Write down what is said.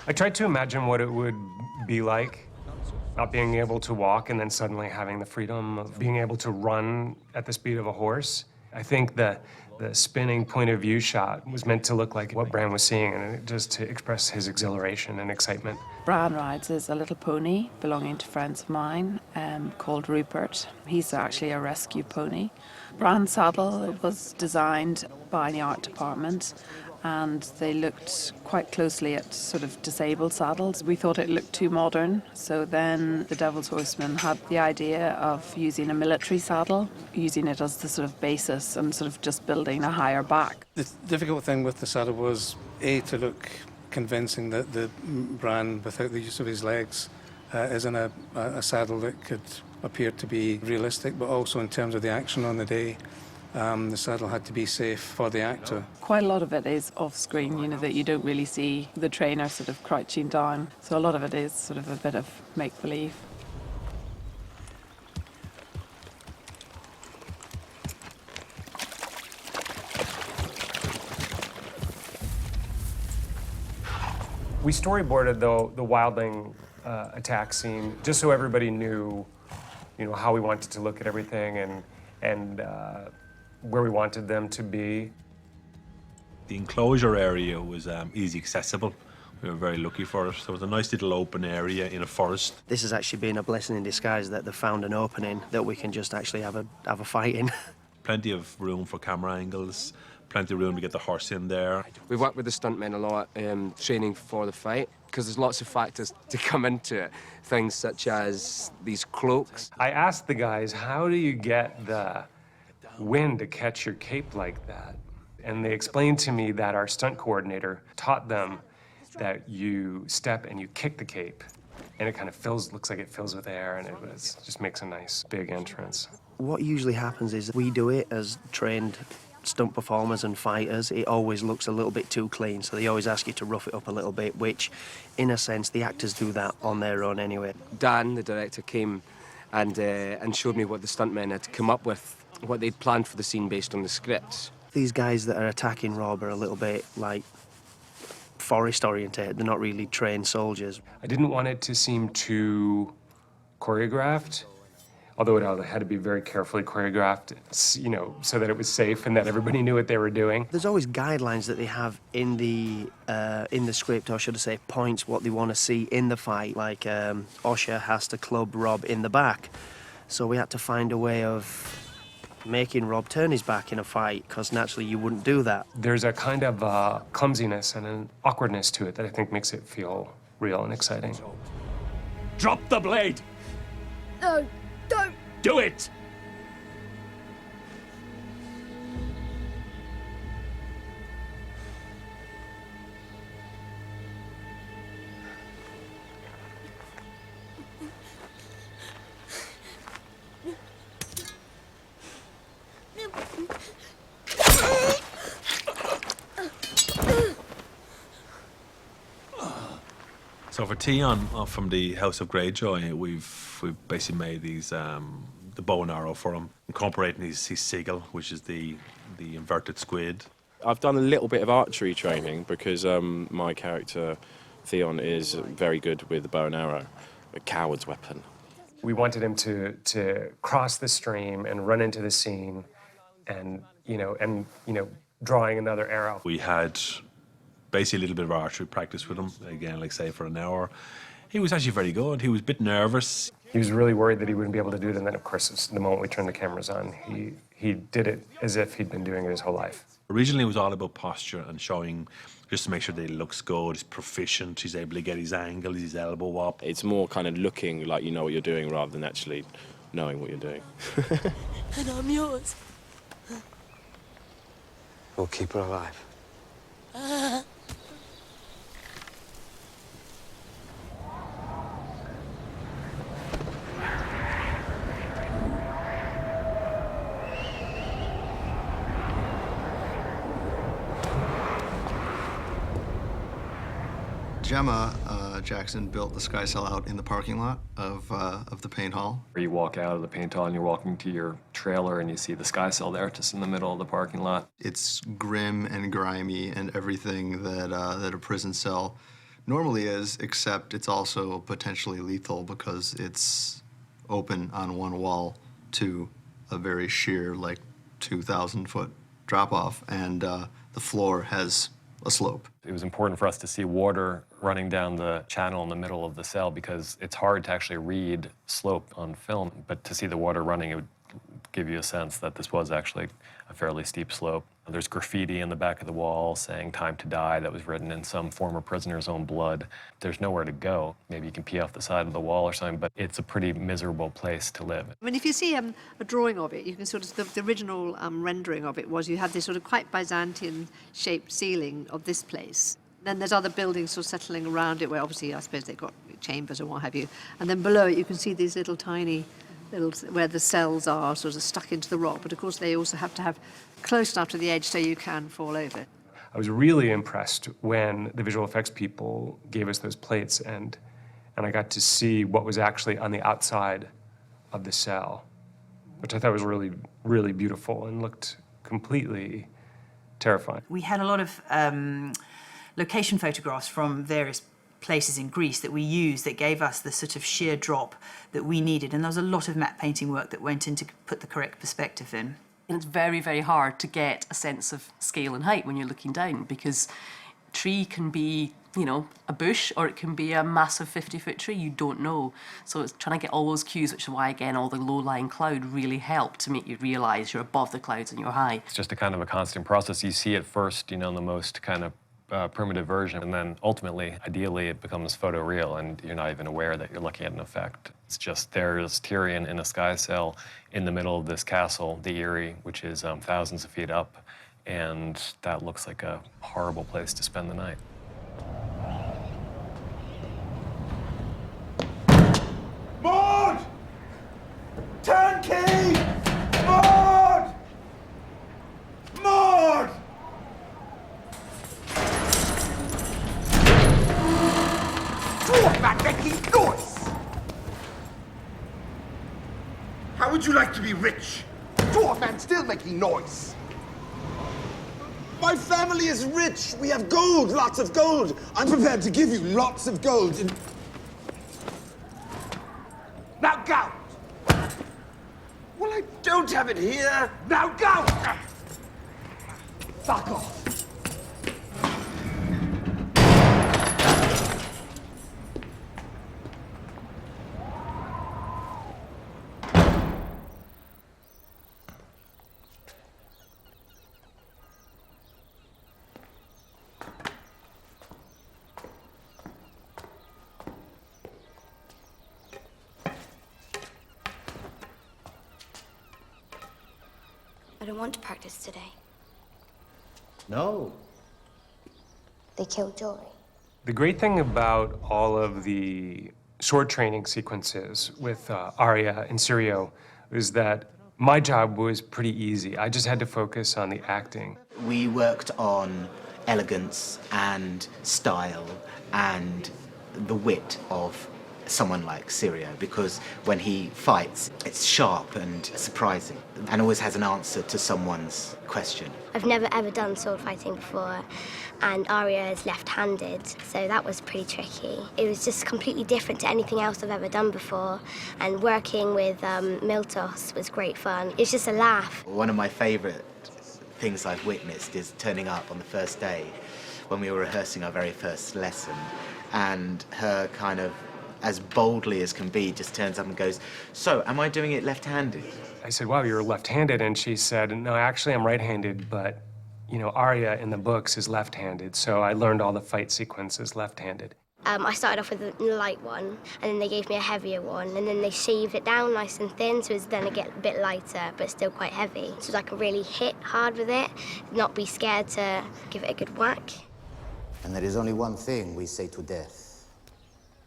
I tried to imagine what it would be like, not being able to walk and then suddenly having the freedom of being able to run at the speed of a horse. I think the spinning point of view shot was meant to look like what Bran was seeing, and just to express his exhilaration and excitement. Bran rides is a little pony belonging to friends of mine called Rupert. He's actually a rescue pony. Bran's saddle was designed by the art department, and they looked quite closely at sort of disabled saddles. We thought it looked too modern, so then the Devil's Horseman had the idea of using a military saddle, using it as the sort of basis and sort of just building a higher back. The difficult thing with the saddle was, A, to look convincing that the Bran, without the use of his legs, is in a saddle that could appear to be realistic, but also in terms of the action on the day, the saddle had to be safe for the actor. Quite a lot of it is off-screen, you know, that you don't really see the trainer sort of crouching down. So a lot of it is sort of a bit of make-believe. We storyboarded, though, the wildling attack scene just so everybody knew, you know, how we wanted to look at everything and where we wanted them to be. The enclosure area was easy accessible. We were very lucky for it. There was a nice little open area in a forest. This has actually been a blessing in disguise that they've found an opening that we can just actually have a fight in. Plenty of room for camera angles, plenty of room to get the horse in there. We've worked with the stuntmen a lot, training for the fight, because there's lots of factors to come into it. Things such as these cloaks. I asked the guys, how do you get the wind to catch your cape like that? And they explained to me that our stunt coordinator taught them that you step and you kick the cape, and it kind of looks like it fills with air, and just makes a nice big entrance. What usually happens is we do it as trained stunt performers and fighters. It always looks a little bit too clean, so they always ask you to rough it up a little bit, which, in a sense, the actors do that on their own anyway. Dan, the director, came and showed me what the stuntmen had come up with, what they'd planned for the scene based on the scripts. These guys that are attacking Rob are a little bit, like, forest-oriented. They're not really trained soldiers. I didn't want it to seem too choreographed, although it had to be very carefully choreographed, you know, so that it was safe and that everybody knew what they were doing. There's always guidelines that they have in the script, or should I say points, what they want to see in the fight. Like Osher has to club Rob in the back. So we had to find a way of making Rob turn his back in a fight, because naturally you wouldn't do that. There's a kind of clumsiness and an awkwardness to it that I think makes it feel real and exciting. Drop the blade! No, don't! Do it! So for Tion from the House of Greyjoy, we've basically made these the bow and arrow for him, incorporating his sigil, which is the inverted squid. I've done a little bit of archery training because my character Theon is very good with the bow and arrow, a coward's weapon. We wanted him to cross the stream and run into the scene, and drawing another arrow. We had basically a little bit of archery practice with him, again, like say for an hour. He was actually very good. He was a bit nervous. He was really worried that he wouldn't be able to do it, and then of course the moment we turned the cameras on, he did it as if he'd been doing it his whole life. Originally it was all about posture and showing, just to make sure that he looks good, he's proficient, he's able to get his angle, his elbow up. It's more kind of looking like you know what you're doing rather than actually knowing what you're doing. And I'm yours. We'll keep her alive. Gemma Jackson built the sky cell out in the parking lot of the paint hall. You walk out of the paint hall and you're walking to your trailer and you see the sky cell there just in the middle of the parking lot. It's grim and grimy and everything that a prison cell normally is, except it's also potentially lethal because it's open on one wall to a very sheer, like 2,000-foot drop-off, and the floor has a slope. It was important for us to see water running down the channel in the middle of the cell because it's hard to actually read slope on film, but to see the water running, it would give you a sense that this was actually a fairly steep slope. There's graffiti in the back of the wall saying "Time to Die" that was written in some former prisoner's own blood. There's nowhere to go. Maybe you can pee off the side of the wall or something, but it's a pretty miserable place to live. I mean, if you see a drawing of it, you can sort of, the original rendering of it was you had this sort of quite Byzantine-shaped ceiling of this place. Then there's other buildings sort of settling around it where obviously I suppose they've got chambers or what have you. And then below it you can see these little tiny, where the cells are sort of stuck into the rock. But of course they also have to have close enough to the edge so you can fall over. I was really impressed when the visual effects people gave us those plates and I got to see what was actually on the outside of the cell, which I thought was really, really beautiful and looked completely terrifying. We had a lot of location photographs from various places in Greece that we used that gave us the sort of sheer drop that we needed, and there was a lot of matte painting work that went in to put the correct perspective in. And it's very, very hard to get a sense of scale and height when you're looking down because tree can be, you know, a bush or it can be a massive 50-foot tree, you don't know. So it's trying to get all those cues, which is why, again, all the low-lying cloud really helped to make you realise you're above the clouds and you're high. It's just a kind of a constant process. You see it first, you know, in the most kind of primitive version, and then ultimately, ideally, it becomes photoreal, and you're not even aware that you're looking at an effect. It's just there's Tyrion in a sky cell in the middle of this castle, the Eyrie, which is thousands of feet up, and that looks like a horrible place to spend the night. Maud! Turnkey! Maud! Maud! Dwarf man making noise! How would you like to be rich? Dwarf man still making noise! My family is rich. We have gold, lots of gold. I'm prepared to give you lots of gold. Now go! Well, I don't have it here. Now go! Fuck off! I don't want to practice today. No. They killed Jory. The great thing about all of the sword training sequences with Arya and Sirio is that my job was pretty easy. I just had to focus on the acting. We worked on elegance and style and the wit of someone like Sirio, because when he fights, it's sharp and surprising and always has an answer to someone's question. I've never ever done sword fighting before, and Arya is left-handed, so that was pretty tricky. It was just completely different to anything else I've ever done before, and working with Miltos was great fun. It's just a laugh. One of my favourite things I've witnessed is turning up on the first day when we were rehearsing our very first lesson, and her kind of, as boldly as can be, just turns up and goes, "So, am I doing it left-handed?" I said, "Wow, you're left-handed," and she said, "No, actually I'm right-handed, but, you know, Arya in the books is left-handed, so I learned all the fight sequences left-handed." I started off with a light one, and then they gave me a heavier one, and then they shaved it down nice and thin, so it's then a bit lighter, but still quite heavy. So I could really hit hard with it, not be scared to give it a good whack. And there is only one thing we say to death.